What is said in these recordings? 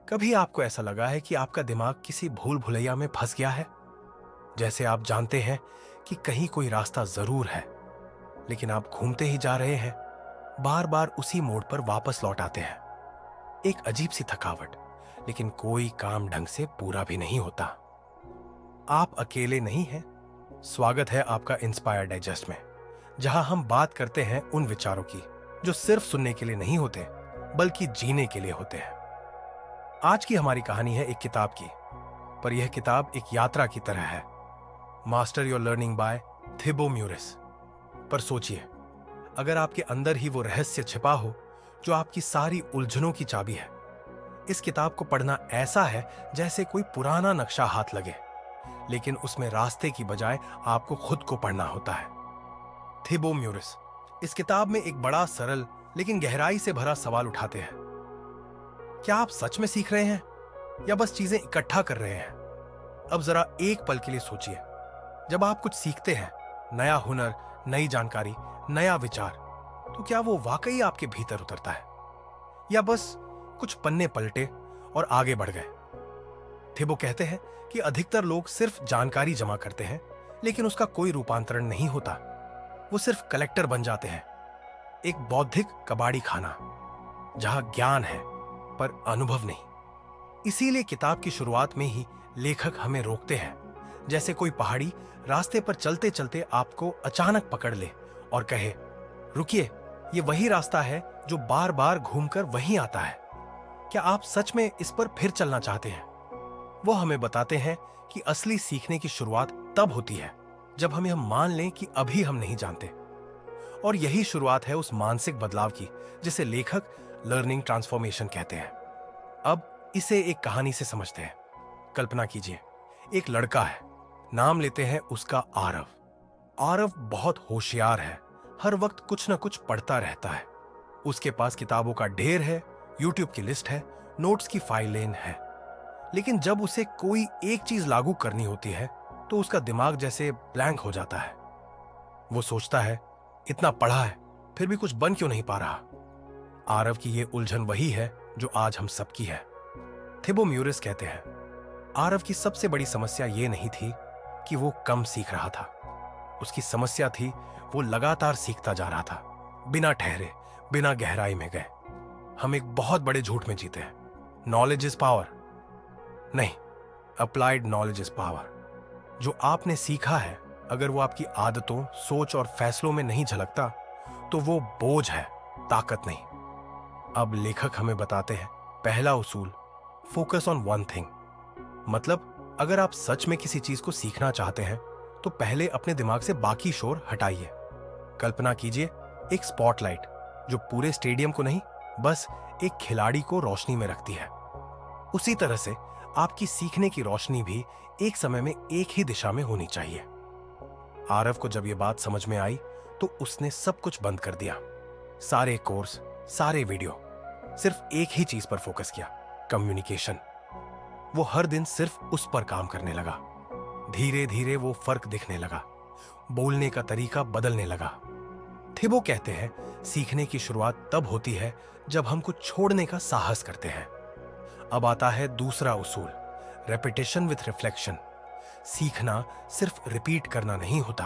कभी आपको ऐसा लगा है कि आपका दिमाग किसी भूल भुलैया में फंस गया है? जैसे आप जानते हैं कि कहीं कोई रास्ता जरूर है, लेकिन आप घूमते ही जा रहे हैं, बार बार उसी मोड़ पर वापस लौट आते हैं। एक अजीब सी थकावट, लेकिन कोई काम ढंग से पूरा भी नहीं होता। आप अकेले नहीं हैं। स्वागत है आपका इंस्पायर डाइजेस्ट में, जहां हम बात करते हैं उन विचारों की जो सिर्फ सुनने के लिए नहीं होते, बल्कि जीने के लिए होते हैं। आज की हमारी कहानी है एक किताब की, पर यह किताब एक यात्रा की तरह है। Master your learning by Thibaut Meurisse. पर सोचिए, अगर आपके अंदर ही वो रहस्य छिपा हो जो आपकी सारी उलझनों की चाबी है। इस किताब को पढ़ना ऐसा है जैसे कोई पुराना नक्शा हाथ लगे, लेकिन उसमें रास्ते की बजाय आपको खुद को पढ़ना होता है। थिबो म्यूरिस इस किताब में एक बड़ा सरल लेकिन गहराई से भरा सवाल उठाते हैं। क्या आप सच में सीख रहे हैं या बस चीजें इकट्ठा कर रहे हैं? अब जरा एक पल के लिए सोचिए, जब आप कुछ सीखते हैं, नया हुनर, नई जानकारी, नया विचार, तो क्या वो वाकई आपके भीतर उतरता है या बस कुछ पन्ने पलटे और आगे बढ़ गए? थिबो कहते हैं कि अधिकतर लोग सिर्फ जानकारी जमा करते हैं, लेकिन उसका कोई रूपांतरण नहीं होता। वो सिर्फ कलेक्टर बन जाते हैं, एक बौद्धिक कबाड़ी खाना जहां ज्ञान है पर अनुभव नहीं। इसीलिए किताब की शुरुआत में ही लेखक हमें रोकते हैं, जैसे कोई पहाड़ी रास्ते पर चलते चलते आपको अचानक पकड़ ले और कहे, रुकिए, ये वही रास्ता है जो बार बार घूमकर वहीं आता है। क्या आप सच में इस पर फिर चलना चाहते हैं? वो हमें बताते हैं कि असली सीखने की शुरुआत तब होती है जब हम यह मान लें कि अभी हम नहीं जानते। और यही शुरुआत है उस मानसिक बदलाव की जिसे लेखक लर्निंग ट्रांसफॉर्मेशन कहते हैं। अब इसे एक कहानी से समझते हैं। कल्पना कीजिए, एक लड़का है, नाम लेते हैं उसका आरव। आरव बहुत होशियार है, हर वक्त कुछ न कुछ पढ़ता रहता है। उसके पास किताबों का ढेर है, यूट्यूब की लिस्ट है, नोट्स की फाइलें है। लेकिन जब उसे कोई एक चीज लागू करनी होती है तो उसका दिमाग जैसे ब्लैंक हो जाता है। वो सोचता है, इतना पढ़ा है फिर भी कुछ बन क्यों नहीं पा रहा? आरव की ये उलझन वही है जो आज हम सबकी है। थिबो म्यूरिस कहते हैं, आरव की सबसे बड़ी समस्या ये नहीं थी कि वो कम सीख रहा था। उसकी समस्या थी वो लगातार सीखता जा रहा था, बिना ठहरे, बिना गहराई में गए। हम एक बहुत बड़े झूठ में जीते हैं। नॉलेज इज पावर नहीं, अप्लाइड नॉलेज इज पावर। जो आपने सीखा है, अगर वो आपकी आदतों, सोच और फैसलों में नहीं झलकता तो वो बोझ है, ताकत नहीं। अब लेखक हमें बताते हैं, पहला उसूल, फोकस ऑन वन थिंग। मतलब अगर आप सच में किसी चीज को सीखना चाहते हैं तो पहले अपने दिमाग से बाकी शोर हटाइए। कल्पना कीजिए, एक स्पॉटलाइट जो पूरे स्टेडियम को नहीं, बस एक खिलाड़ी को रोशनी में रखती है। उसी तरह से आपकी सीखने की रोशनी भी एक समय में एक ही दिशा में होनी चाहिए। आरव को जब यह बात समझ में आई तो उसने सब कुछ बंद कर दिया, सारे कोर्स, सारे वीडियो, सिर्फ एक ही चीज पर फोकस किया, कम्युनिकेशन। वो हर दिन सिर्फ उस पर काम करने लगा। धीरे धीरे वो फर्क दिखने लगा, बोलने का तरीका बदलने लगा। थिबो कहते हैं, सीखने की शुरुआत तब होती है जब हम कुछ छोड़ने का साहस करते हैं। अब आता है दूसरा उसूल, रेपिटेशन विथ रिफ्लेक्शन। सीखना सिर्फ रिपीट करना नहीं होता।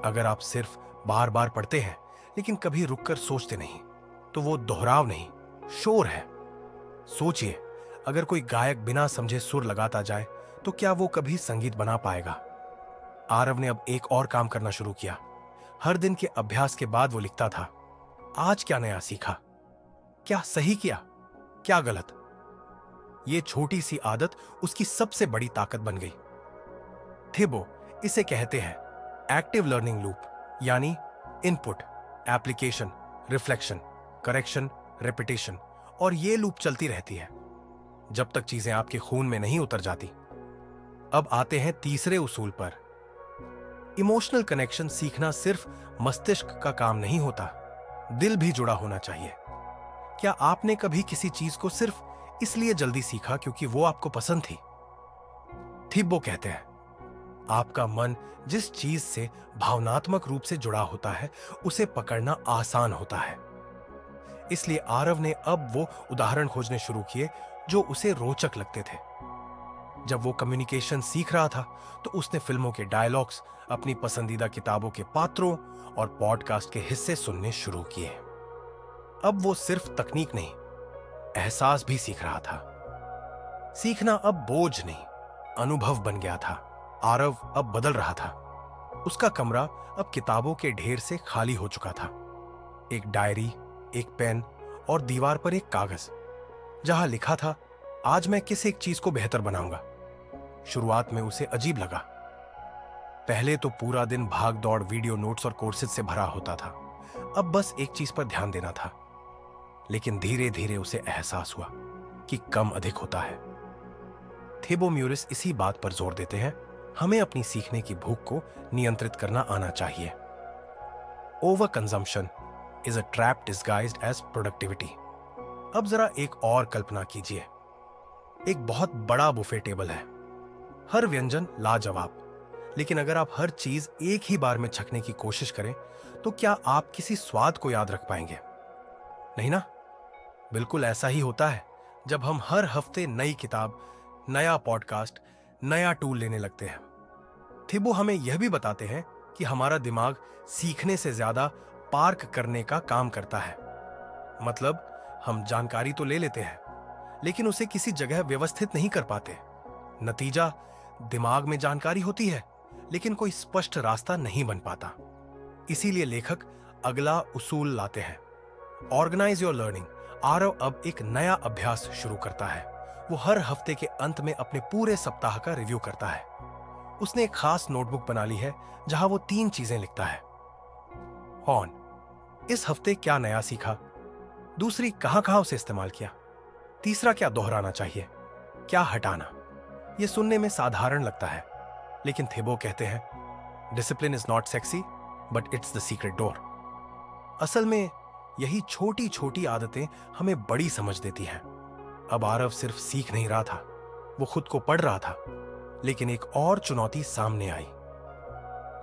अगर आप सिर्फ बार बार पढ़ते हैं लेकिन कभी रुककर सोचते नहीं, तो वो दोहराव नहीं, शोर है। सोचिए, अगर कोई गायक बिना समझे सुर लगाता जाए तो क्या वो कभी संगीत बना पाएगा? आरव ने अब एक और काम करना शुरू किया। हर दिन के अभ्यास के बाद वो लिखता था, आज क्या नया सीखा, क्या सही किया, क्या गलत। ये छोटी सी आदत उसकी सबसे बड़ी ताकत बन गई। थिबो इसे कहते हैं एक्टिव लर्निंग लूप, यानी input, application, reflection, correction, repetition, और ये लूप चलती रहती है जब तक चीजें आपके खून में नहीं उतर जाती। अब आते हैं तीसरे उसूल पर। इमोशनल कनेक्शन सीखना सिर्फ मस्तिष्क का काम नहीं होता, दिल भी जुड़ा होना चाहिए। क्या आपने कभी किसी चीज को सिर्फ इसलिए जल्दी सीखा क्योंकि वो आपको पसंद थी? थिब्बो कहते हैं, आपका मन जिस चीज से भावनात्मक रूप से जुड़ा होता है उसे पकड़ना आसान होता है। इसलिए आरव ने अब वो उदाहरण खोजने शुरू किए जो उसे रोचक लगते थे। जब वो कम्युनिकेशन सीख रहा था तो उसने फिल्मों के डायलॉग्स, अपनी पसंदीदा किताबों के पात्रों और पॉडकास्ट के हिस्से सुनने शुरू किए। अब वो सिर्फ तकनीक नहीं, एहसास भी सीख रहा था। सीखना अब बोझ नहीं, अनुभव बन गया था। आरव अब बदल रहा था। उसका कमरा अब किताबों के ढेर से खाली हो चुका था। एक डायरी, एक पेन और दीवार पर एक कागज, जहां लिखा था, आज मैं किस एक चीज को बेहतर बनाऊंगा। शुरुआत में उसे अजीब लगा। पहले तो पूरा दिन भाग दौड़, वीडियो नोट्स और कोर्सेज से भरा होता था। अब बस एक चीज पर ध्यान देना था। लेकिन धीरे धीरे उसे एहसास हुआ कि कम अधिक होता है। थिबो म्यूरिस इसी बात पर जोर देते हैं, हमें अपनी सीखने की भूख को नियंत्रित करना आना चाहिए। Over consumption is a trap disguised as productivity. अब जरा एक और कल्पना कीजिए। एक बहुत बड़ा बुफे टेबल है, हर व्यंजन लाजवाब, लेकिन अगर आप हर चीज एक ही बार में चखने की कोशिश करें तो क्या आप किसी स्वाद को याद रख पाएंगे? नहीं ना। बिल्कुल ऐसा ही होता है जब हम हर हफ्ते नई किताब, नया पॉडकास्ट, नया टूल लेने लगते हैं। थिबो हमें यह भी बताते हैं कि हमारा दिमाग सीखने से ज्यादा पार्क करने का काम करता है। मतलब हम जानकारी तो ले लेते हैं, लेकिन उसे किसी जगह व्यवस्थित नहीं कर पाते। नतीजा, दिमाग में जानकारी होती है, लेकिन कोई स्पष्ट रास्ता नहीं बन पाता। इसीलिए लेखक अगला उसूल लाते हैं, ऑर्गेनाइज योर लर्निंग। आरव अब एक नया अभ्यास शुरू करता है। वो हर हफ्ते के अंत में अपने पूरे सप्ताह का रिव्यू करता है। उसने एक खास नोटबुक बना ली है जहां वो 3 चीजें लिखता है। ऑन, इस हफ्ते क्या नया सीखा। दूसरी, कहां उसे इस्तेमाल किया। तीसरा, क्या दोहराना चाहिए, क्या हटाना। यह सुनने में साधारण लगता है, लेकिन थिबो कहते हैं, discipline is not sexy but it's the secret door. असल में यही छोटी छोटी आदतें हमें बड़ी समझ देती हैं। अब आरव सिर्फ सीख नहीं रहा था, वो खुद को पढ़ रहा था। लेकिन एक और चुनौती सामने आई,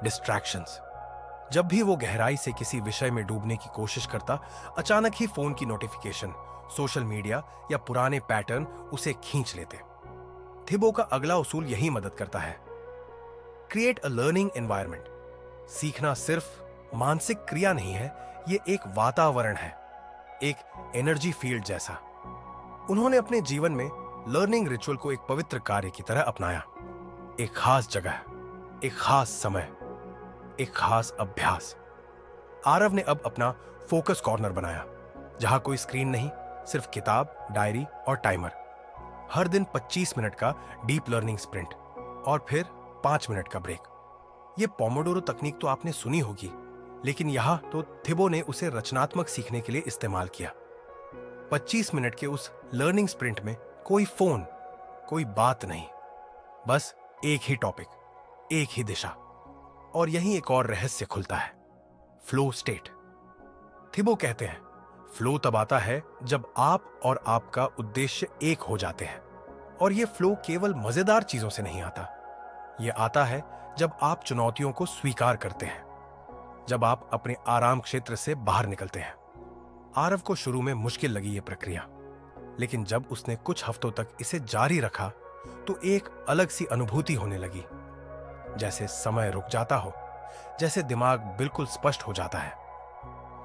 डिस्ट्रैक्शंस। जब भी वो गहराई से किसी विषय में डूबने की कोशिश करता, अचानक ही फोन की नोटिफिकेशन, सोशल मीडिया या पुराने पैटर्न उसे खींच लेते। थिबो का अगला उसूल यही मदद करता है, क्रिएट अ लर्निंग एनवायरनमेंट। सीखना सिर्फ मानसिक क्रिया नहीं है, ये एक वातावरण है, एक एनर्जी फील्ड जैसा। उन्होंने अपने जीवन में लर्निंग रिचुअल को एक पवित्र कार्य की तरह अपनाया। एक खास जगह, एक खास समय, एक खास अभ्यास। आरव ने अब अपना फोकस कॉर्नर बनाया, जहां कोई स्क्रीन नहीं, सिर्फ किताब, डायरी और टाइमर। हर दिन 25 मिनट का डीप लर्निंग स्प्रिंट और फिर 5 मिनट का ब्रेक। ये पोमोडोरो तकनीक तो आपने सुनी होगी, लेकिन यहां तो थिबो ने उसे रचनात्मक सीखने के लिए इस्तेमाल किया। 25 मिनट के उस लर्निंग स्प्रिंट में कोई फोन, कोई बात नहीं, बस एक ही टॉपिक, एक ही दिशा। और यहीं एक और रहस्य खुलता है, फ्लो स्टेट। थिबो कहते हैं, फ्लो तब आता है जब आप और आपका उद्देश्य एक हो जाते हैं। और यह फ्लो केवल मजेदार चीजों से नहीं आता, यह आता है जब आप चुनौतियों को स्वीकार करते हैं, जब आप अपने आराम क्षेत्र से बाहर निकलते हैं। आरव को शुरू में मुश्किल लगी यह प्रक्रिया, लेकिन जब उसने कुछ हफ्तों तक इसे जारी रखा तो एक अलग सी अनुभूति होने लगी, जैसे समय रुक जाता हो, जैसे दिमाग बिल्कुल स्पष्ट हो जाता है।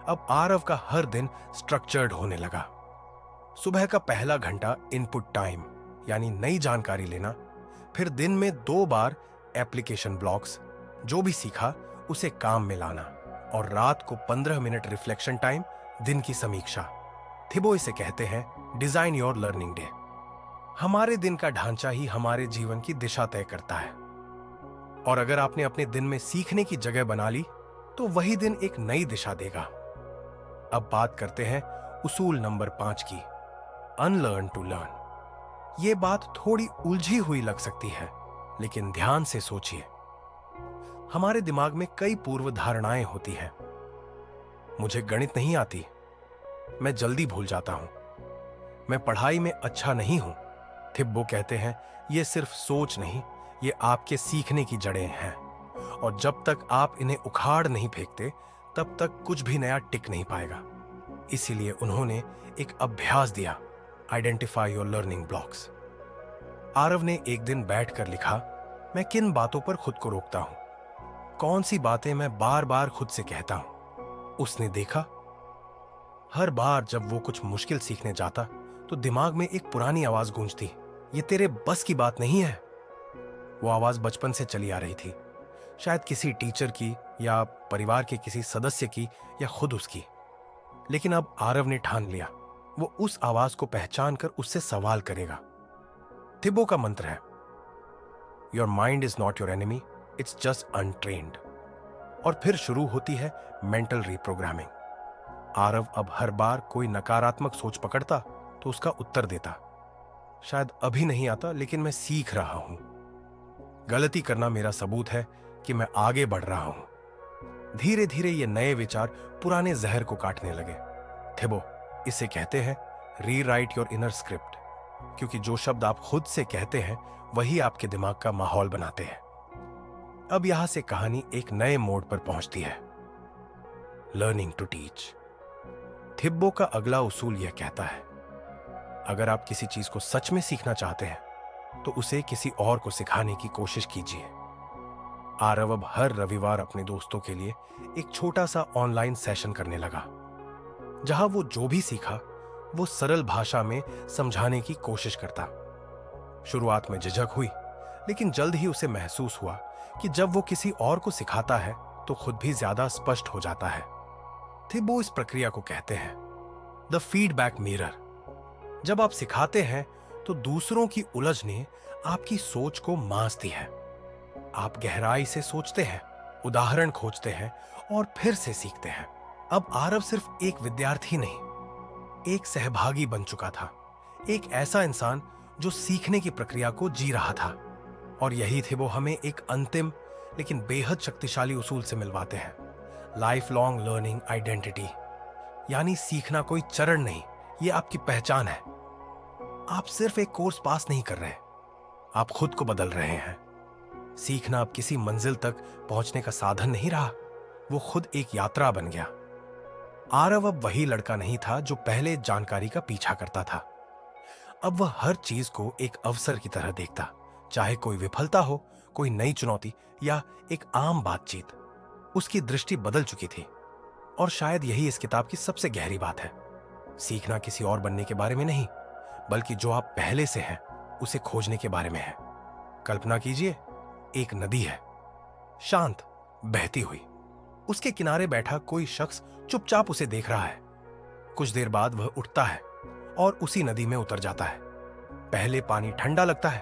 अब आरव का हर दिन स्ट्रक्चर्ड होने लगा। सुबह का पहला घंटा इनपुट टाइम, यानी नई जानकारी लेना, फिर दिन में 2 बार एप्लीकेशन ब्लॉक्स, जो भी सीखा उसे काम में लाना, और रात को 15 मिनट रिफ्लेक्शन टाइम, दिन की समीक्षा। थिबो इसे कहते हैं डिजाइन योर लर्निंग डे। हमारे दिन का ढांचा ही हमारे जीवन की दिशा तय करता है, और अगर आपने अपने दिन में सीखने की जगह बना ली तो वही दिन एक नई दिशा देगा। अब बात करते हैं उसूल नंबर 5 की, अनलर्न टू लर्न। यह बात थोड़ी उलझी हुई लग सकती है, लेकिन ध्यान से सोचिए। हमारे दिमाग में कई पूर्व धारणाएं होती हैं। मुझे गणित नहीं आती, मैं जल्दी भूल जाता हूं, मैं पढ़ाई में अच्छा नहीं हूं। थिब्बो कहते हैं, यह सिर्फ सोच नहीं, ये आपके सीखने की जड़ें हैं, और जब तक आप इन्हें उखाड़ नहीं फेंकते तब तक कुछ भी नया टिक नहीं पाएगा। इसीलिए उन्होंने एक अभ्यास दिया, identify your learning blocks. Aarav ने एक दिन बैठकर लिखा, मैं किन बातों पर खुद को रोकता हूं, कौन सी बातें मैं बार बार खुद से कहता हूं। उसने देखा, हर बार जब वो कुछ मुश्किल सीखने जाता तो दिमाग में एक पुरानी आवाज गूंजती, ये तेरे बस की बात नहीं है। वो आवाज बचपन से चली आ रही थी, शायद किसी टीचर की या परिवार के किसी सदस्य की या खुद उसकी। लेकिन अब आरव ने ठान लिया, वो उस आवाज को पहचान कर उससे सवाल करेगा। थिब्बो का मंत्र है, your mind is not your enemy, it's just untrained. और फिर शुरू होती है मेंटल रिप्रोग्रामिंग। आरव अब हर बार कोई नकारात्मक सोच पकड़ता तो उसका उत्तर देता, शायद अभी नहीं आता लेकिन मैं सीख रहा हूं। गलती करना मेरा सबूत है कि मैं आगे बढ़ रहा हूं। धीरे धीरे ये नए विचार पुराने जहर को काटने लगे। थिब्बो, इसे कहते हैं रीराइट योर इनर स्क्रिप्ट, क्योंकि जो शब्द आप खुद से कहते हैं वही आपके दिमाग का माहौल बनाते हैं। अब यहां से कहानी एक नए मोड़ पर पहुंचती है, लर्निंग टू टीच। थिब्बो का अगला उसूल यह कहता है, अगर आप किसी चीज को सच में सीखना चाहते हैं तो उसे किसी और को सिखाने की कोशिश कीजिए। आरव अब हर रविवार अपने दोस्तों के लिए एक छोटा सा ऑनलाइन सेशन करने लगा, जहां वो जो भी सीखा वो सरल भाषा में समझाने की कोशिश करता। शुरुआत में झिझक हुई, लेकिन जल्द ही उसे महसूस हुआ कि जब वो किसी और को सिखाता है तो खुद भी ज्यादा स्पष्ट हो जाता है। थिब्बो इस प्रक्रिया को कहते हैं द फीडबैक मिरर। जब आप सिखाते हैं तो दूसरों की उलझने आपकी सोच को मांसती है। आप गहराई से सोचते हैं, उदाहरण खोजते हैं और फिर से सीखते हैं। अब आरव सिर्फ एक विद्यार्थी नहीं, एक सहभागी बन चुका था, एक ऐसा इंसान जो सीखने की प्रक्रिया को जी रहा था। और यही थिब्बो हमें एक अंतिम लेकिन बेहद शक्तिशाली उसूल से मिलवाते हैं, लाइफ लॉन्ग लर्निंग आइडेंटिटी। यानी सीखना कोई चरण नहीं, ये आपकी पहचान है। आप सिर्फ एक कोर्स पास नहीं कर रहे, आप खुद को बदल रहे हैं। सीखना अब किसी मंजिल तक पहुंचने का साधन नहीं रहा, वो खुद एक यात्रा बन गया। आरव अब वही लड़का नहीं था जो पहले जानकारी का पीछा करता था। अब वह हर चीज को एक अवसर की तरह देखता, चाहे कोई विफलता हो, कोई नई चुनौती या एक आम बातचीत। उसकी दृष्टि बदल चुकी थी। और शायद यही इस किताब की सबसे गहरी बात है, सीखना किसी और बनने के बारे में नहीं, बल्कि जो आप पहले से हैं उसे खोजने के बारे में है। कल्पना कीजिए, एक नदी है, शांत, बहती हुई। उसके किनारे बैठा कोई शख्स चुपचाप उसे देख रहा है। कुछ देर बाद वह उठता है और उसी नदी में उतर जाता है। पहले पानी ठंडा लगता है,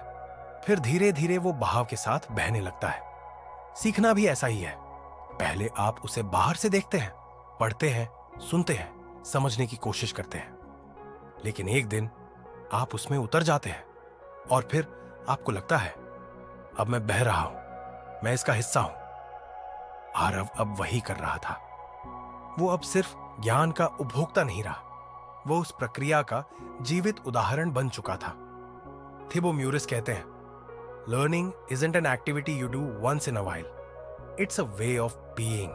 फिर धीरे धीरे वो बहाव के साथ बहने लगता है। सीखना भी ऐसा ही है, पहले आप उसे बाहर से देखते हैं, पढ़ते हैं, सुनते हैं, समझने की कोशिश करते हैं, लेकिन एक दिन आप उसमें उतर जाते हैं और फिर आपको लगता है, अब मैं बह रहा हूं, मैं इसका हिस्सा हूं। आरव अब वही कर रहा था। वो अब सिर्फ ज्ञान का उपभोक्ता नहीं रहा, वो उस प्रक्रिया का जीवित उदाहरण बन चुका था। थिब्बो म्यूरिस कहते हैं, learning isn't an activity you do once in a while, it's a way of being.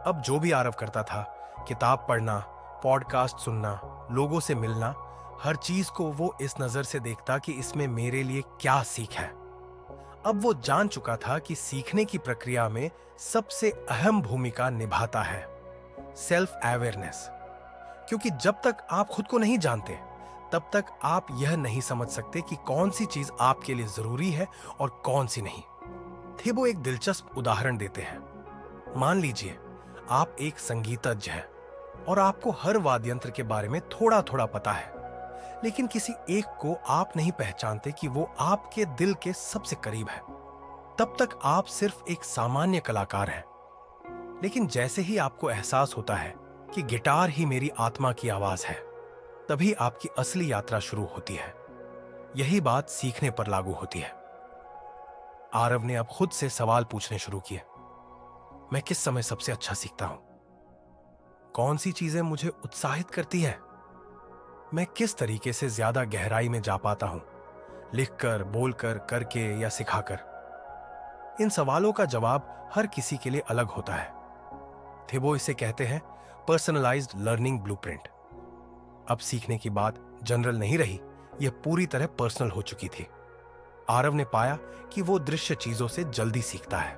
अब जो भी आरव करता था, किताब पढ़ना, पॉडकास्ट सुनना, लोगों से मिलना, हर चीज को वो इस नजर से देखता कि इसमें मेरे लिए क्या सीख है। अब वो जान चुका था कि सीखने की प्रक्रिया में सबसे अहम भूमिका निभाता है सेल्फ अवेयरनेस। क्योंकि जब तक आप खुद को नहीं जानते, तब तक आप यह नहीं समझ सकते कि कौन सी चीज आपके लिए जरूरी है और कौन सी नहीं। थिब्बो एक दिलचस्प उदाहरण देते हैं। मान लीजिए आप एक संगीतज्ञ हैं और आपको हर वाद्य यंत्र के बारे में थोड़ा थोड़ा पता है, लेकिन किसी एक को आप नहीं पहचानते कि वो आपके दिल के सबसे करीब है। तब तक आप सिर्फ एक सामान्य कलाकार हैं। लेकिन जैसे ही आपको एहसास होता है कि गिटार ही मेरी आत्मा की आवाज है, तभी आपकी असली यात्रा शुरू होती है। यही बात सीखने पर लागू होती है। आरव ने अब खुद से सवाल पूछने शुरू किए, मैं किस समय सबसे अच्छा सीखता हूं? कौन सी चीजें मुझे उत्साहित करती है? मैं किस तरीके से ज्यादा गहराई में जा पाता हूं, लिखकर, बोलकर, करके या सिखाकर? इन सवालों का जवाब हर किसी के लिए अलग होता है। थिब्बो इसे कहते हैं पर्सनलाइज्ड लर्निंग ब्लूप्रिंट। अब सीखने की बात जनरल नहीं रही, यह पूरी तरह पर्सनल हो चुकी थी। आरव ने पाया कि वो दृश्य चीजों से जल्दी सीखता है।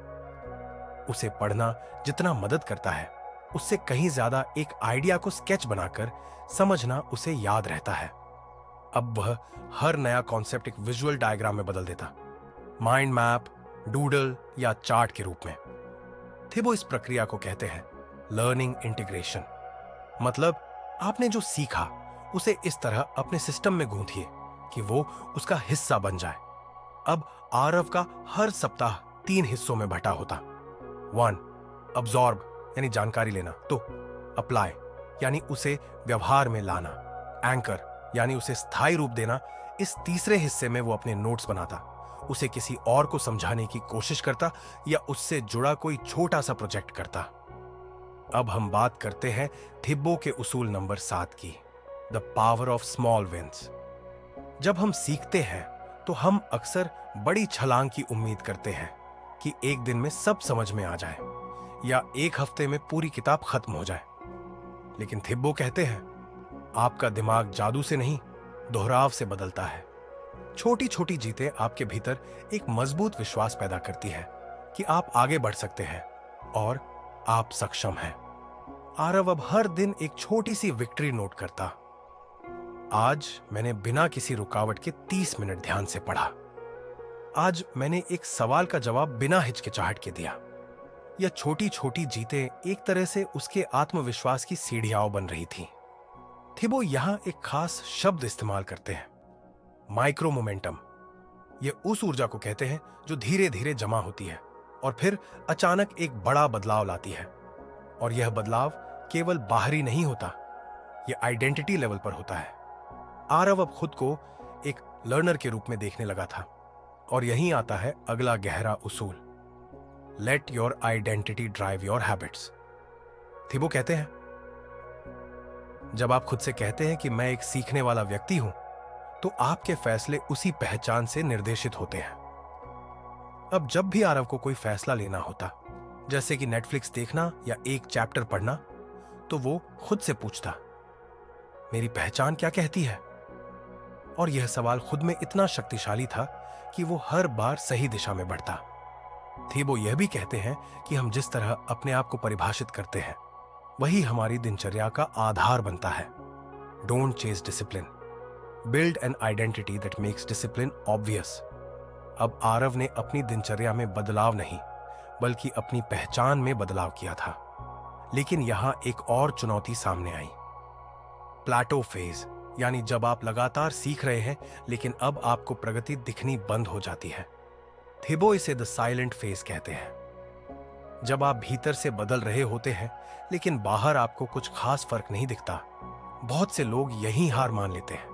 उसे पढ़ना जितना मदद करता है, उससे कहीं ज्यादा एक आइडिया को स्केच बनाकर समझना उसे याद रहता है। अब वह हर नया कॉन्सेप्ट एक विजुअल डायग्राम में बदल देता, माइंड मैप, डूडल या चार्ट के रूप में। थिबो इस प्रक्रिया को कहते हैं लर्निंग इंटीग्रेशन। मतलब आपने जो सीखा उसे इस तरह अपने सिस्टम में गूंथिए कि वो उसका हिस्सा बन जाए। अब आरव का हर सप्ताह 3 हिस्सों में बटा होता। 1 अब्सॉर्ब यानी जानकारी लेना, 2 अप्लाई यानी उसे व्यवहार में लाना, एंकर यानी उसे स्थायी रूप देना। इस तीसरे हिस्से में वो अपने नोट्स बनाता, उसे किसी और को समझाने की कोशिश करता या उससे जुड़ा कोई छोटा सा प्रोजेक्ट करता। अब हम बात करते हैं थिब्बो के उसूल नंबर 7 की, the power of small wins. जब हम सीखते हैं तो हम अक्सर बड़ी छलांग की उम्मीद करते हैं कि एक दिन में सब समझ में आ जाए या एक हफ्ते में पूरी किताब खत्म हो जाए। लेकिन थिब्बो कहते हैं आपका दिमाग जादू से नहीं, दोहराव से बदलता है। छोटी छोटी जीतें आपके भीतर एक मजबूत विश्वास पैदा करती है कि आप आगे बढ़ सकते हैं और आप सक्षम हैं। आरव अब हर दिन एक छोटी सी विक्ट्री नोट करता। आज मैंने बिना किसी रुकावट के 30 मिनट ध्यान से पढ़ा। आज मैंने एक सवाल का जवाब बिना हिचकिचाहट के दिया। यह छोटी छोटी जीतें एक तरह से उसके आत्मविश्वास की सीढ़ियां बन रही थी। थिबो यहां एक खास शब्द इस्तेमाल करते हैं, माइक्रो मोमेंटम। यह उस ऊर्जा को कहते हैं जो धीरे धीरे जमा होती है और फिर अचानक एक बड़ा बदलाव लाती है। और यह बदलाव केवल बाहरी नहीं होता, यह आइडेंटिटी लेवल पर होता है। आरव अब खुद को एक लर्नर के रूप में देखने लगा था। और यहीं आता है अगला गहरा उसूल, let your identity drive your habits. Thibaut कहते हैं जब आप खुद से कहते हैं कि मैं एक सीखने वाला व्यक्ति हूं, तो आपके फैसले उसी पहचान से निर्देशित होते हैं। अब जब भी आरव को कोई फैसला लेना होता, जैसे कि नेटफ्लिक्स देखना या एक चैप्टर पढ़ना, तो वो खुद से पूछता, मेरी पहचान क्या कहती है? और यह सवाल खुद में इतना शक्तिशाली था कि वो हर बार सही दिशा में बढ़ता। थिबो यह भी कहते हैं कि हम जिस तरह अपने आप को परिभाषित करते हैं, वही हमारी दिनचर्या का आधार बनता है। Don't chase discipline, build an identity that makes discipline obvious. अब आरव ने अपनी दिनचर्या में बदलाव नहीं, बल्कि अपनी पहचान में बदलाव किया था। लेकिन यहां एक और चुनौती सामने आई, प्लेटो फेज, यानी जब आप लगातार सीख रहे हैं लेकिन अब आपको प्रगति दिखनी बंद हो जाती है। थिबो इसे द साइलेंट फेज कहते हैं। जब आप भीतर से बदल रहे होते हैं लेकिन बाहर आपको कुछ खास फर्क नहीं दिखता। बहुत से लोग यही हार मान लेते हैं।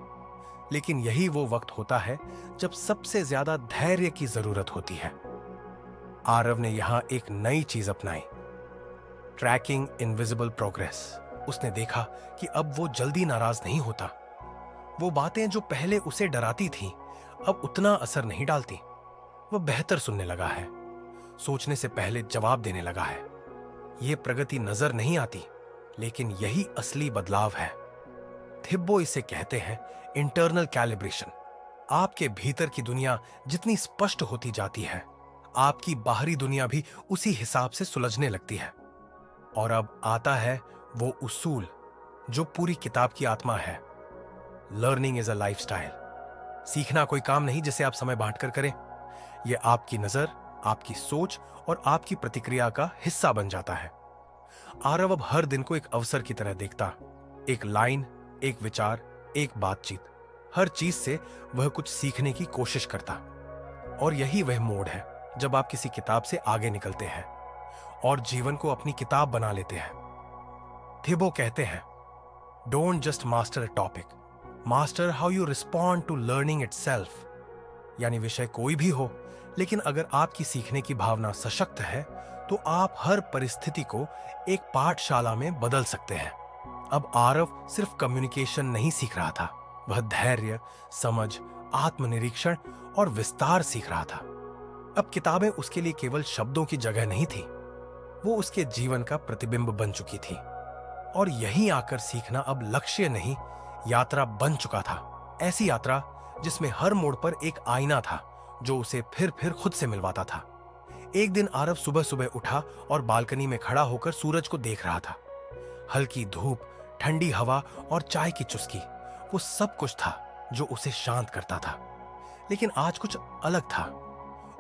लेकिन यही वो वक्त होता है जब सबसे ज्यादा धैर्य की जरूरत होती है। आरव ने यहां एक नई चीज अपनाई, ट्रैकिंग इनविजिबल प्रोग्रेस। उसने देखा कि अब वो जल्दी नाराज नहीं होता। वो बातें जो पहले उसे डराती थीं, अब उतना असर नहीं डालती। वह बेहतर सुनने लगा है, सोचने से पहले जवाब देने लगा है। यह प्रगति नजर नहीं आती, लेकिन यही असली बदलाव है। थिब्बो इसे कहते हैं इंटरनल कैलिब्रेशन। आपके भीतर की दुनिया जितनी स्पष्ट होती जाती है, आपकी बाहरी दुनिया भी उसी हिसाब से सुलझने लगती है। और अब आता है वो उसूल जो पूरी किताब की आत्मा है, लर्निंग इज अ लाइफस्टाइल। सीखना कोई काम नहीं जिसे आप समय बांटकर करें। यह आपकी नजर, आपकी सोच और आपकी प्रतिक्रिया का हिस्सा बन जाता है। आरव अब हर दिन को एक अवसर की तरह देखता, एक लाइन, एक विचार, एक बातचीत, हर चीज से वह कुछ सीखने की कोशिश करता। और यही वह मोड़ है जब आप किसी किताब से आगे निकलते हैं और जीवन को अपनी किताब बना लेते हैं। थिबो कहते हैं, don't just master a topic, master how you respond to learning itself. यानी विषय कोई भी हो, लेकिन अगर आपकी सीखने की भावना सशक्त है तो आप हर परिस्थिति को एक पाठशाला में बदल सकते हैं। अब आरव सिर्फ कम्युनिकेशन नहीं सीख रहा था, वह धैर्य, समझ, आत्मनिरीक्षण और विस्तार सीख रहा था। अब किताबें उसके लिए केवल शब्दों की जगह नहीं थी, वो उसके जीवन का प्रतिबिंब बन चुकी थी। और यहीं आकर सीखना अब लक्ष्य नहीं, यात्रा बन चुका था। ऐसी यात्रा जिसमें हर मोड़ पर एक आईना था जो उसे फिर फिर खुद से मिलवाता था। एक दिन आरव सुबह सुबह उठा और बालकनी में खड़ा होकर सूरज को देख रहा था। हल्की धूप, ठंडी हवा और चाय की चुस्की, वो सब कुछ था जो उसे शांत करता था। लेकिन आज कुछ अलग था।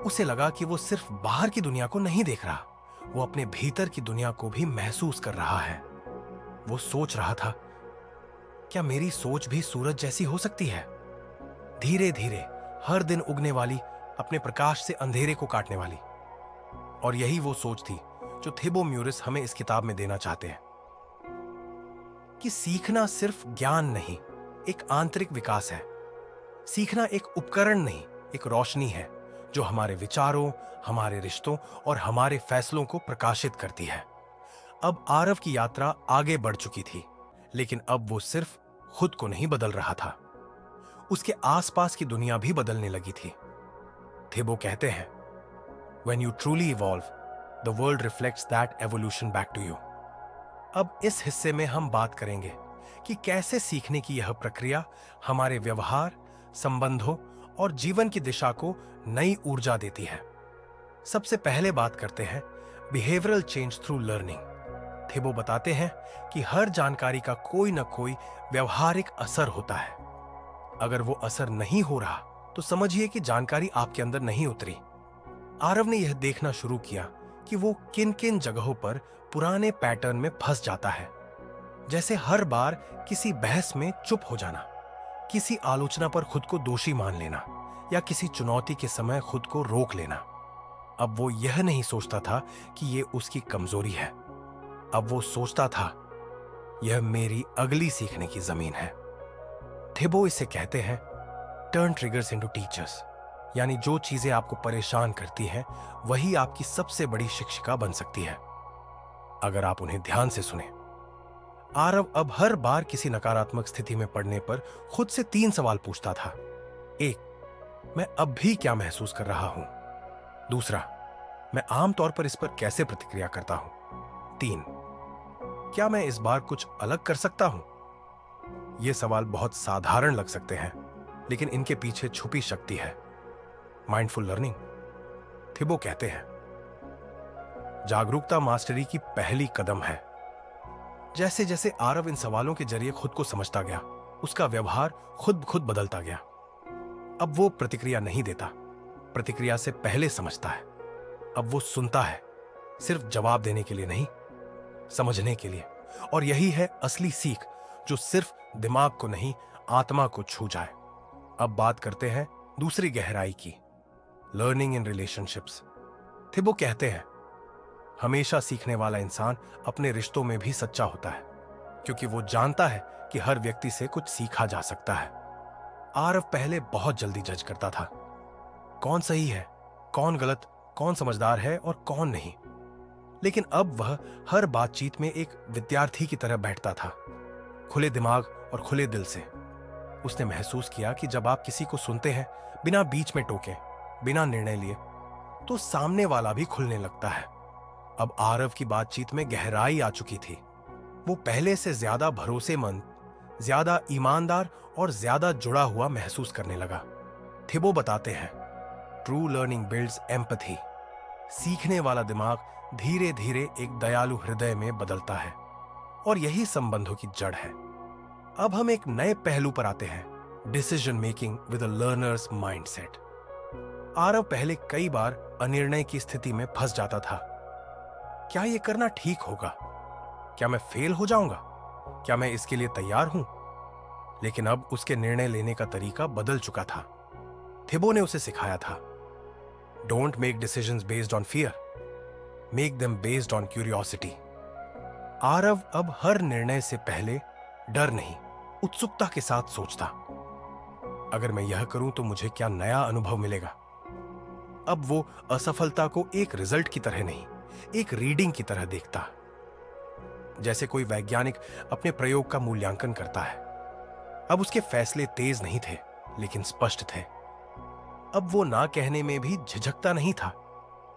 उसे लगा कि वो सिर्फ बाहर की दुनिया को नहीं देख रहा, वो अपने भीतर की दुनिया को भी महसूस कर रहा है। वो सोच रहा था, क्या मेरी सोच भी सूरज जैसी हो सकती है, धीरे धीरे हर दिन उगने वाली, अपने प्रकाश से अंधेरे को काटने वाली। और यही वो सोच थी जो थिबो म्यूरिस हमें इस किताब में देना चाहते हैं कि सीखना सिर्फ ज्ञान नहीं, एक आंतरिक विकास है। सीखना एक उपकरण नहीं, एक रोशनी है जो हमारे विचारों, हमारे रिश्तों और हमारे फैसलों को प्रकाशित करती है। अब आरव की यात्रा आगे बढ़ चुकी थी, लेकिन अब वो सिर्फ खुद को नहीं बदल रहा था, उसके आसपास की दुनिया भी बदलने लगी थी। थिबो कहते हैं, When you truly evolve, the world reflects that evolution back to you. अब इस हिस्से में हम बात करेंगे कि कैसे सीखने की यह प्रक्रिया हमारे व्यवहार, संबंधों और जीवन की दिशा को नई ऊर्जा देती है। सबसे पहले बात करते हैं बिहेवियरल चेंज थ्रू लर्निंग। थिबो बताते हैं कि हर जानकारी का कोई न कोई व्यवहारिक असर होता है। अगर वो असर नहीं हो रहा तो समझिए कि जानकारी आपके अंदर नहीं उतरी। आरव ने यह देखना शुरू किया कि वो किन किन जगहों पर पुराने पैटर्न में फंस जाता है, जैसे हर बार किसी बहस में चुप हो जाना, किसी आलोचना पर खुद को दोषी मान लेना या किसी चुनौती के समय खुद को रोक लेना। अब वो यह नहीं सोचता था कि ये उसकी कमजोरी है, अब वो सोचता था यह मेरी अगली सीखने की जमीन है। थिबो इसे कहते हैं टर्न ट्रिगर्स इनटू टीचर्स, यानी जो चीजें आपको परेशान करती हैं वही आपकी सबसे बड़ी शिक्षिका बन सकती है अगर आप उन्हें ध्यान से सुने। आरव अब हर बार किसी नकारात्मक स्थिति में पड़ने पर खुद से 3 सवाल पूछता था। 1, मैं अब भी क्या महसूस कर रहा हूं? 2, मैं आमतौर पर इस पर कैसे प्रतिक्रिया करता हूं? 3, क्या मैं इस बार कुछ अलग कर सकता हूं? ये सवाल बहुत साधारण लग सकते हैं, लेकिन इनके पीछे छुपी शक्ति है। Mindful learning. थिबो कहते हैं, जागरूकता मास्टरी की पहली कदम है। जैसे जैसे आरव इन सवालों के जरिए खुद को समझता गया, उसका व्यवहार खुद खुद बदलता गया। अब वो प्रतिक्रिया नहीं देता, प्रतिक्रिया से पहले समझता है। अब वो सुनता है, सिर्फ जवाब देने के लिए नहीं, समझने के लिए। और यही है असली सीख, जो सिर्फ दिमाग को नहीं, आत्मा को छू जाए। अब बात करते हैं दूसरी गहराई की, लर्निंग इन रिलेशनशिप्स। थिबो कहते हैं, हमेशा सीखने वाला इंसान अपने रिश्तों में भी सच्चा होता है, क्योंकि वो जानता है कि हर व्यक्ति से कुछ सीखा जा सकता है। आरव पहले बहुत जल्दी जज करता था, कौन सही है, कौन गलत, कौन समझदार है और कौन नहीं। लेकिन अब वह हर बातचीत में एक विद्यार्थी की तरह बैठता था, खुले दिमाग और खुले दिल से। उसने महसूस किया कि जब आप किसी को सुनते हैं बिना बीच में टोके, बिना निर्णय लिए, तो सामने वाला भी खुलने लगता है। अब आरव की बातचीत में गहराई आ चुकी थी। वो पहले से ज्यादा भरोसेमंद, ज्यादा ईमानदार और ज्यादा जुड़ा हुआ महसूस करने लगा। थिबो बताते हैं, ट्रू लर्निंग बिल्ड्स एम्पैथी। सीखने वाला दिमाग धीरे धीरे एक दयालु हृदय में बदलता है, और यही संबंधों की जड़ है। अब हम एक नए पहलू पर आते हैं, decision making with a learners mindset. Aarav पहले कई बार अनिर्णय की स्थिति में फंस जाता था। क्या यह करना ठीक होगा? क्या मैं फेल हो जाऊंगा? क्या मैं इसके लिए तैयार हूं? लेकिन अब उसके निर्णय लेने का तरीका बदल चुका था। थिबो ने उसे सिखाया था, don't make decisions based on fear, make them based on curiosity. Aarav अब हर निर्णय से पहले डर नहीं, उत्सुकता के साथ सोचता, अगर मैं यह करूं तो मुझे क्या नया अनुभव मिलेगा। अब वो असफलता को एक रिजल्ट की तरह नहीं, एक रीडिंग की तरह देखता, जैसे कोई वैज्ञानिक अपने प्रयोग का मूल्यांकन करता है। अब उसके फैसले तेज नहीं थे, लेकिन स्पष्ट थे। अब वो ना कहने में भी झिझकता नहीं था,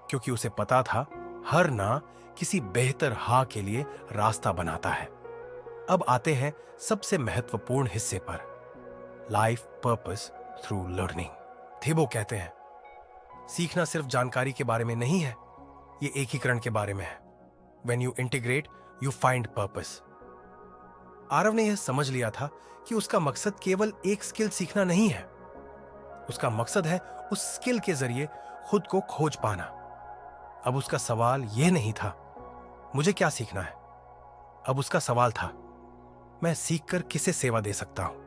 क्योंकि उसे पता था हर ना किसी बेहतर हाँ के लिए रास्ता बनाता है। अब आते हैं सबसे महत्वपूर्ण हिस्से पर, life purpose through learning. Thebo कहते हैं, सीखना सिर्फ जानकारी के बारे में नहीं है, ये एकीकरण के बारे में है। When you integrate, you find purpose। Aarav ने यह समझ लिया था कि उसका मकसद केवल एक स्किल सीखना नहीं है, उसका मकसद है उस स्किल के जरिए खुद को खोज पाना। अब उसका सवाल यह नहीं था मुझे क्या सीखना है, अब उसका सवाल था मैं सीखकर किसे सेवा दे सकता हूं।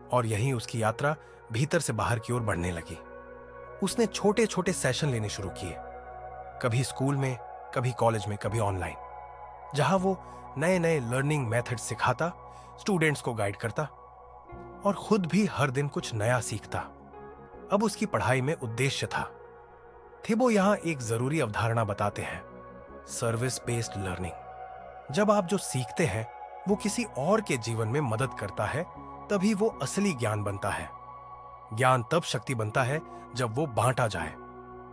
और यही उसकी यात्रा भीतर से बाहर की ओर बढ़ने लगी। उसने छोटे छोटे सेशन लेने शुरू किए, कभी स्कूल में, कभी कॉलेज में, कभी ऑनलाइन, जहां वो नए नए लर्निंग मेथड सिखाता, स्टूडेंट्स को गाइड करता और खुद भी हर दिन कुछ नया सीखता। अब उसकी पढ़ाई में उद्देश्य था। थेबो यहां एक जरूरी अवधारणा बताते हैं, सर्विस बेस्ड लर्निंग। जब आप जो सीखते हैं वो किसी और के जीवन में मदद करता है, तभी वो असली ज्ञान बनता है। ज्ञान तब शक्ति बनता है जब वो बांटा जाए।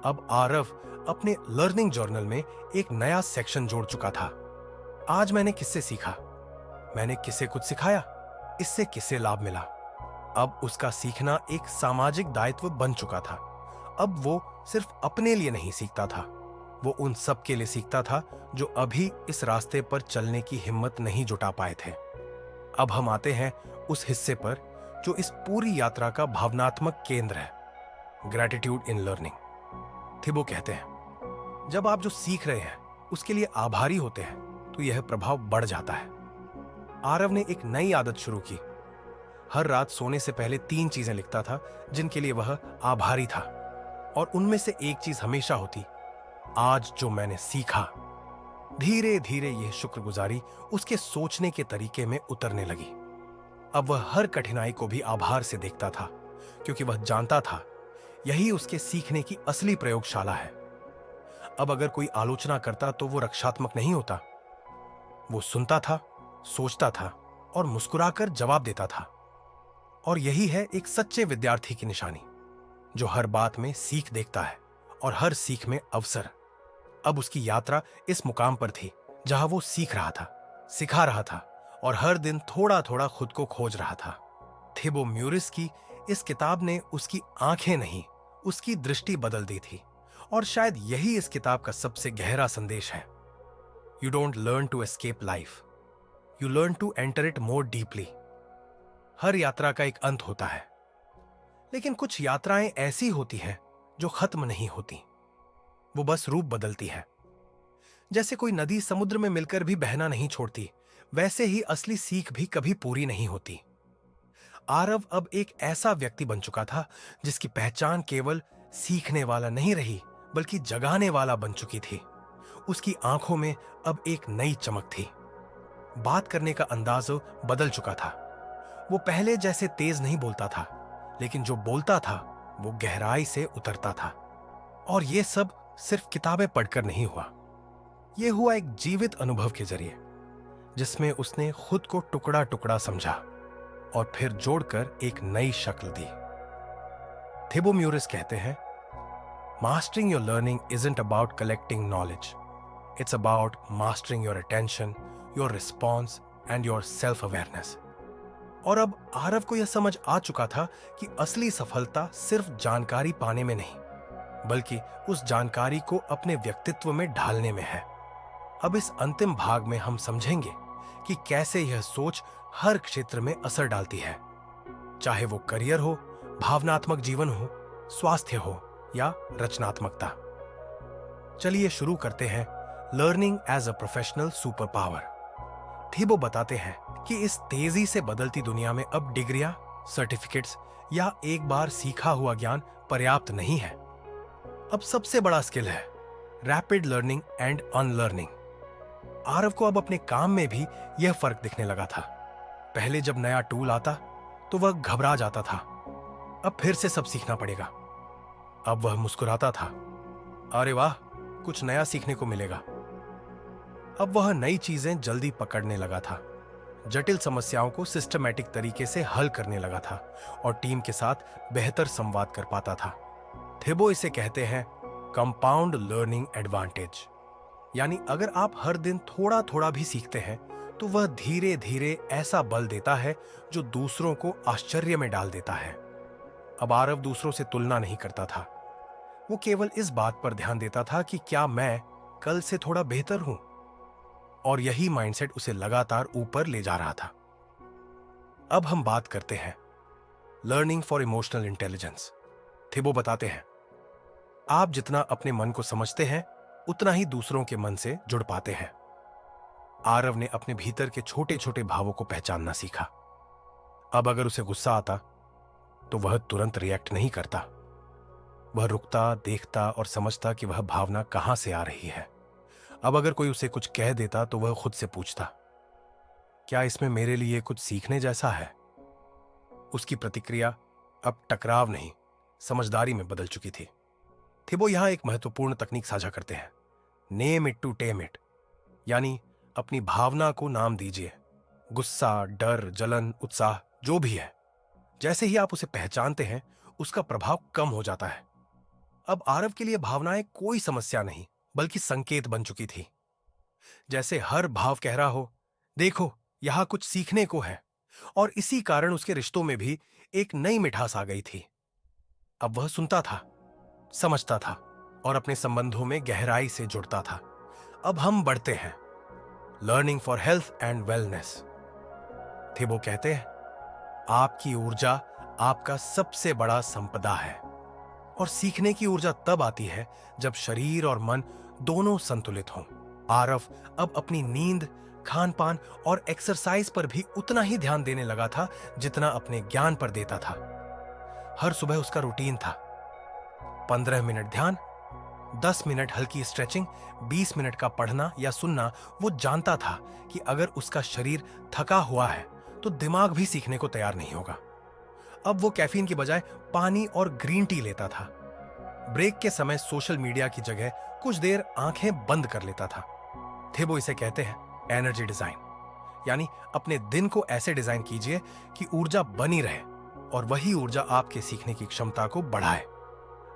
अब आरव अपने लर्निंग जर्नल में एक नया सेक्शन जोड़ चुका था। आज मैंने किससे सीखा, मैंने किसे कुछ सिखाया, इससे किसे लाभ मिला। अब उसका सीखना एक सामाजिक दायित्व बन चुका था। अब वो सिर्फ अपने लिए नहीं सीखता था, वो उन सब के लिए सीखता था जो अभी इस रास्ते पर चलने की हिम्मत नहीं जुटा पाए थे। अब हम आते हैं उस हिस्से पर जो इस पूरी यात्रा का भावनात्मक केंद्र है, ग्रैटिट्यूड इन लर्निंग। थेबो कहते हैं, जब आप जो सीख रहे हैं उसके लिए आभारी होते हैं तो यह प्रभाव बढ़ जाता है। आरव ने एक नई आदत शुरू की। हर रात सोने से पहले 3 चीजें लिखता था जिनके लिए वह आभारी था, और उनमें से एक चीज हमेशा होती, आज जो मैंने सीखा। धीरे धीरे यह शुक्रगुजारी उसके सोचने के तरीके में उतरने लगी। अब वह हर कठिनाई को भी आभार से देखता था, क्योंकि वह जानता था यही उसके सीखने की असली प्रयोगशाला है। अब अगर कोई आलोचना करता तो वो रक्षात्मक नहीं होता, वो सुनता था, सोचता था और मुस्कुराकर जवाब देता था। और यही है एक सच्चे विद्यार्थी की निशानी, जो हर बात में सीख देखता है और हर सीख में अवसर। अब उसकी यात्रा इस मुकाम पर थी जहां वो सीख रहा था, सिखा रहा था और हर दिन थोड़ा थोड़ा खुद को खोज रहा था। थेबो म्यूरिस की इस किताब ने उसकी आंखें नहीं, उसकी दृष्टि बदल दी थी, और शायद यही इस किताब का सबसे गहरा संदेश है। You don't learn to escape life, you learn to enter it more deeply. हर यात्रा का एक अंत होता है, लेकिन कुछ यात्राएं ऐसी होती हैं जो खत्म नहीं होती, वो बस रूप बदलती है। जैसे कोई नदी समुद्र में मिलकर भी बहना नहीं छोड़ती, वैसे ही असली सीख भी कभी पूरी नहीं होती। आरव अब एक ऐसा व्यक्ति बन चुका था जिसकी पहचान केवल सीखने वाला नहीं रही, बल्कि जगाने वाला बन चुकी थी। उसकी आंखों में अब एक नई चमक थी। बात करने का अंदाज बदल चुका था। वो पहले जैसे तेज नहीं बोलता था, लेकिन जो बोलता था वो गहराई से उतरता था। और ये सब सिर्फ किताबें पढ़कर नहीं हुआ, ये हुआ एक जीवित अनुभव के जरिए, जिसमें उसने खुद को टुकड़ा टुकड़ा समझा और फिर जोड़कर एक नई शक्ल दी। थेबो म्यूरिस कहते हैं, mastering your learning isn't about collecting knowledge, it's about mastering your attention, your response and your self awareness. और अब आरव को यह समझ आ चुका था कि असली सफलता सिर्फ जानकारी पाने में नहीं, बल्कि उस जानकारी को अपने व्यक्तित्व में ढालने में है। अब इस अंतिम भाग में हम समझेंगे कि कैसे यह सोच हर क्षेत्र में असर डालती है, चाहे वो करियर हो, भावनात्मक जीवन हो, स्वास्थ्य हो या रचनात्मकता। चलिए शुरू करते हैं learning as a professional super power. Thibaut बताते हैं कि इस तेजी से बदलती दुनिया में अब डिग्रियां, सर्टिफिकेट्स या एक बार सीखा हुआ ज्ञान पर्याप्त नहीं है। अब सबसे बड़ा स्किल है rapid learning and unlearning. Aarav को अब अपने काम में भी यह फर्क दिखने लगा था। पहले जब नया टूल आता तो वह घबरा जाता था, अब फिर से सब सीखना पड़ेगा। अब वह मुस्कुराता था, अरे वाह, कुछ नया सीखने को मिलेगा। अब वह नई चीजें जल्दी पकड़ने लगा था, जटिल समस्याओं को सिस्टमैटिक तरीके से हल करने लगा था और टीम के साथ बेहतर संवाद कर पाता था। थेबो इसे कहते हैं कंपाउंड लर्निंग एडवांटेज, यानी अगर आप हर दिन थोड़ा थोड़ा भी सीखते हैं तो वह धीरे धीरे ऐसा बल देता है जो दूसरों को आश्चर्य में डाल देता है। अब आरव दूसरों से तुलना नहीं करता था। वो केवल इस बात पर ध्यान देता था कि क्या मैं कल से थोड़ा बेहतर हूं, और यही माइंडसेट उसे लगातार ऊपर ले जा रहा था। अब हम बात करते हैं लर्निंग फॉर इमोशनल इंटेलिजेंस। थिबो बताते हैं, आप जितना अपने मन को समझते हैं उतना ही दूसरों के मन से जुड़ पाते हैं। आरव ने अपने भीतर के छोटे छोटे भावों को पहचानना सीखा। अब अगर उसे गुस्सा आता तो वह तुरंत रिएक्ट नहीं करता। वह रुकता, देखता और समझता कि वह भावना कहां से आ रही है। अब अगर कोई उसे कुछ कह देता तो वह खुद से पूछता, क्या इसमें मेरे लिए कुछ सीखने जैसा है? उसकी प्रतिक्रिया अब टकराव नहीं, समझदारी में बदल चुकी थी। थिबो यहां एक महत्वपूर्ण तकनीक साझा करते हैं, name it to tame it, यानी अपनी भावना को नाम दीजिए। गुस्सा, डर, जलन, उत्साह, जो भी है, जैसे ही आप उसे पहचानते हैं उसका प्रभाव कम हो जाता है। अब आरव के लिए भावनाएं कोई समस्या नहीं बल्कि संकेत बन चुकी थी। जैसे हर भाव कह रहा हो, देखो यहां कुछ सीखने को है। और इसी कारण उसके रिश्तों में भी एक नई मिठास आ गई थी। अब वह सुनता था, समझता था और अपने संबंधों में गहराई से जुड़ता था। अब हम बढ़ते हैं learning for health and wellness. Thibaut कहते हैं, आपकी ऊर्जा आपका सबसे बड़ा संपदा है, और सीखने की ऊर्जा तब आती है जब शरीर और मन दोनों संतुलित हों। आरव अब अपनी नींद, खान पान और एक्सरसाइज पर भी उतना ही ध्यान देने लगा था जितना अपने ज्ञान पर देता था। हर सुबह उसका रूटीन था, 15 मिनट ध्यान, 10 मिनट हल्की स्ट्रेचिंग, 20 मिनट का पढ़ना या सुनना। वो जानता था कि अगर उसका शरीर थका हुआ है तो दिमाग भी सीखने को तैयार नहीं होगा। अब वो कैफीन की बजाय पानी और ग्रीन टी लेता था। ब्रेक के समय सोशल मीडिया की जगह कुछ देर आंखें बंद कर लेता था। थिबो इसे कहते हैं एनर्जी डिजाइन, यानी अपने दिन को ऐसे डिजाइन कीजिए कि ऊर्जा बनी रहे और वही ऊर्जा आपके सीखने की क्षमता को बढ़ाए।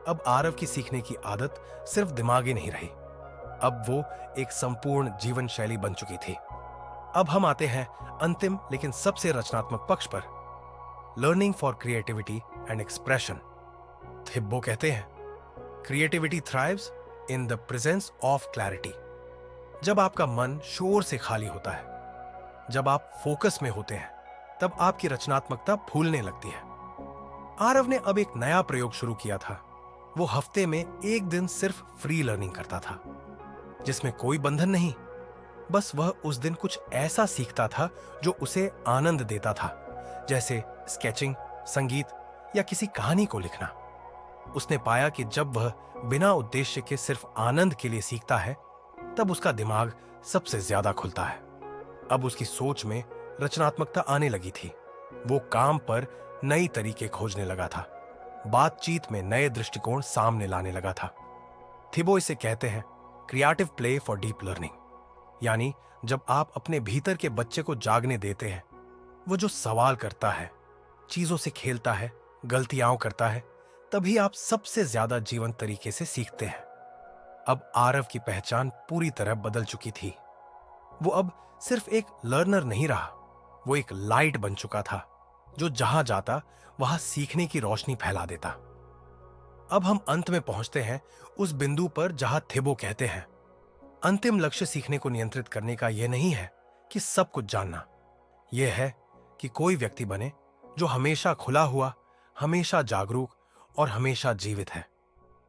अब आरव की सीखने की आदत सिर्फ दिमागी नहीं रही, अब वो एक संपूर्ण जीवन शैली बन चुकी थी। अब हम आते हैं अंतिम लेकिन सबसे रचनात्मक पक्ष पर, learning for creativity and expression. Thibaut कहते हैं, creativity thrives in the presence of clarity. जब आपका मन शोर से खाली होता है, जब आप फोकस में होते हैं, तब आपकी रचनात्मकता फूलने लगती है। आरव ने अब एक नया प्रयोग शुरू किया था। वो हफ्ते में एक दिन सिर्फ फ्री लर्निंग करता था, जिसमें कोई बंधन नहीं। बस वह उस दिन कुछ ऐसा सीखता था जो उसे आनंद देता था, जैसे स्केचिंग, संगीत या किसी कहानी को लिखना। उसने पाया कि जब वह बिना उद्देश्य के सिर्फ आनंद के लिए सीखता है, तब उसका दिमाग सबसे ज्यादा खुलता है। अब उसकी सोच में रचनात्मकता आने लगी थी। वो काम पर नई तरीके खोजने लगा था, बातचीत में नए दृष्टिकोण सामने लाने लगा था। थिबो इसे कहते हैं creative play for deep learning, यानी जब आप अपने भीतर के बच्चे को जागने देते हैं, वो जो सवाल करता है, चीजों से खेलता है, गलतियां करता है, तभी आप सबसे ज्यादा जीवंत तरीके से सीखते हैं। अब आरव की पहचान पूरी तरह बदल चुकी थी। वो अब सिर्फ एक लर्नर नहीं रहा, वो एक लाइट बन चुका था जो जहां जाता वहां सीखने की रोशनी फैला देता। अब हम अंत में पहुंचते हैं उस बिंदु पर जहां थिबो कहते हैं, अंतिम लक्ष्य सीखने को नियंत्रित करने का यह नहीं है कि सब कुछ जानना, यह है कि कोई व्यक्ति बने जो हमेशा खुला हुआ, हमेशा जागरूक और हमेशा जीवित है।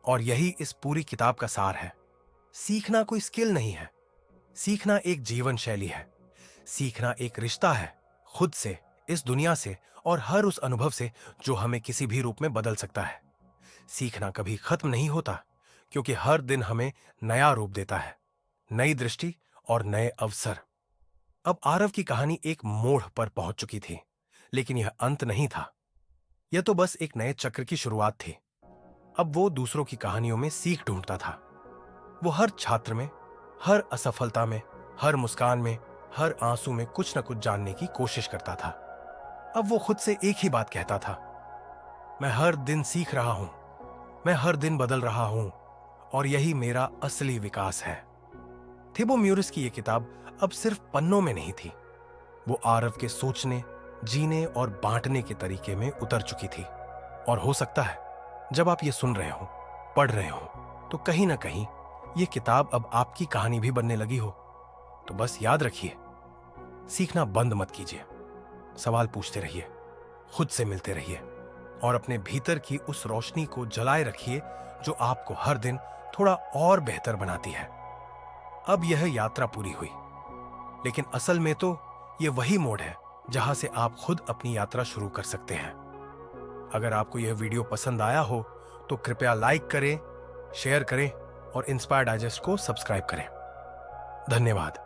और यही इस पूरी किताब का सार है। सीखना कोई स्किल नहीं है, सीखना एक जीवन शैली है। सीखना एक रिश्ता है, खुद से, इस दुनिया से और हर उस अनुभव से जो हमें किसी भी रूप में बदल सकता है। सीखना कभी खत्म नहीं होता, क्योंकि हर दिन हमें नया रूप देता है, नई दृष्टि और नए अवसर। अब आरव की कहानी एक मोड़ पर पहुंच चुकी थी, लेकिन यह अंत नहीं था। यह तो बस एक नए चक्र की शुरुआत थी। अब वो दूसरों की कहानियों में सीख ढूंढता था। वो हर छात्र में, हर असफलता में, हर मुस्कान में, हर आंसू में कुछ न कुछ जानने की कोशिश करता था। अब वो खुद से एक ही बात कहता था, मैं हर दिन सीख रहा हूं, मैं हर दिन बदल रहा हूं, और यही मेरा असली विकास है। थिबो म्यूरिस की यह किताब अब सिर्फ पन्नों में नहीं थी, वो आरव के सोचने, जीने और बांटने के तरीके में उतर चुकी थी। और हो सकता है जब आप ये सुन रहे हो, पढ़ रहे हो, तो कहीं ना कहीं ये किताब अब आपकी कहानी भी बनने लगी हो। तो बस याद रखिए, सीखना बंद मत कीजिए, सवाल पूछते रहिए, खुद से मिलते रहिए और अपने भीतर की उस रोशनी को जलाए रखिए जो आपको हर दिन थोड़ा और बेहतर बनाती है। अब यह यात्रा पूरी हुई, लेकिन असल में तो यह वही मोड़ है जहां से आप खुद अपनी यात्रा शुरू कर सकते हैं। अगर आपको यह वीडियो पसंद आया हो तो कृपया लाइक करें, शेयर करें और इंस्पायर डाइजेस्ट को सब्सक्राइब करें। धन्यवाद।